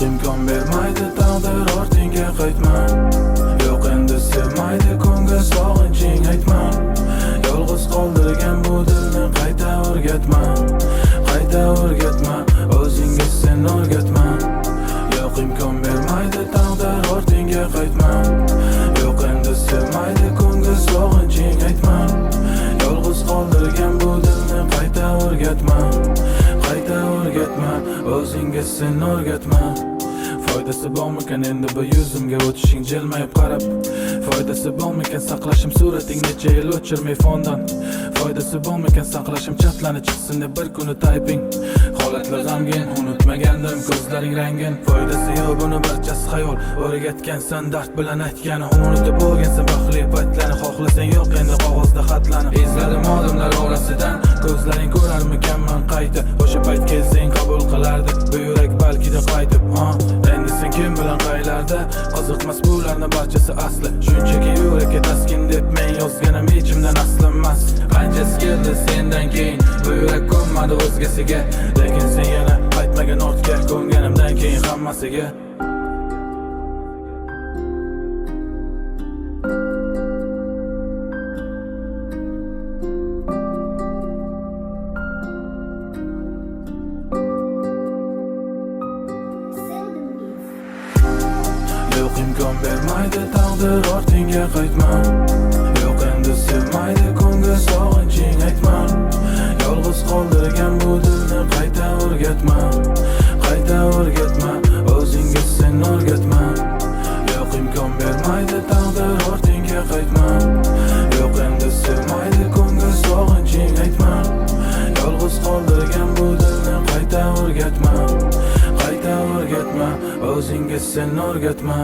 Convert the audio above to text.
Yo'q imkon bermaydi taqdir ortingga qaytma. Yo'q endi sevmaydi ko'ngil sog'inching aytma. Yolg'iz qoldirgan bu dilni qayta o'rgatma. Qayta o'rgatma, o'zingga sen o'rgatma. Yo'q imkon bermaydi taqdir ortingga qaytma. Yo'q endi sevmaydi ko'ngil sog'inching aytma. Yolg'iz qoldirgan bu dilni qayta o'rgatma. Qayta o'rgatma, o'zingga sen o'rgatma. Foydasi bormikan endi bu yuzimga o'tishing jilmayib qarab? Foydasi bormikan saqlashim surating necha yil o'chirmay fondan? Foydasi bormikan saqlashim chatlanib chiqsin deb bir kuni typing? Holatlar g'amgin, unutmagandim ko'zlaring rangin. Foydasi yo'q, buni barchasi xayol. O'rgatgansan dard bilan aytgani, unutib bo'lgansan baxtli paytlarni. Xohlasang yo'q endi qog'ozda xatlanib. Izladim odamlar orasidan, ko'zlaring ko'rarmikanman qayta. O'sha payt kelsang qabul qilardi bu yurak balkida qaytib. Endi sen kim bilan qaylarda? Qiziqmas bularni barchasi asli. Shunchaki yurakka taskin deb men yozganim ichimdan aslanmas. Qanchasi keldi sendan keyin, bu yurak ko'nmadi o'zgasiga. Lekin sen yana qaytmagan ortga, ko'nganimdan keyin hammasiga. Yo'q imkon bermaydi taqdir ortingga qaytma. Yo'q endi sevmaydi ko'ngil sog'inching aytma. Yolg'iz qoldirgan bu dilni qayta o'rgatma. Qayta o'rgatma, o'zingga sen o'rgatma. Yo'q imkon bermaydi taqdir ortingga qaytma. Yo'q endi sevmaydi ko'ngil sog'inching aytma. Yolg'iz qoldirgan bu dilni qayta o'rgatma. Qayta o'rgatma, o'zingga sen o'rgatma.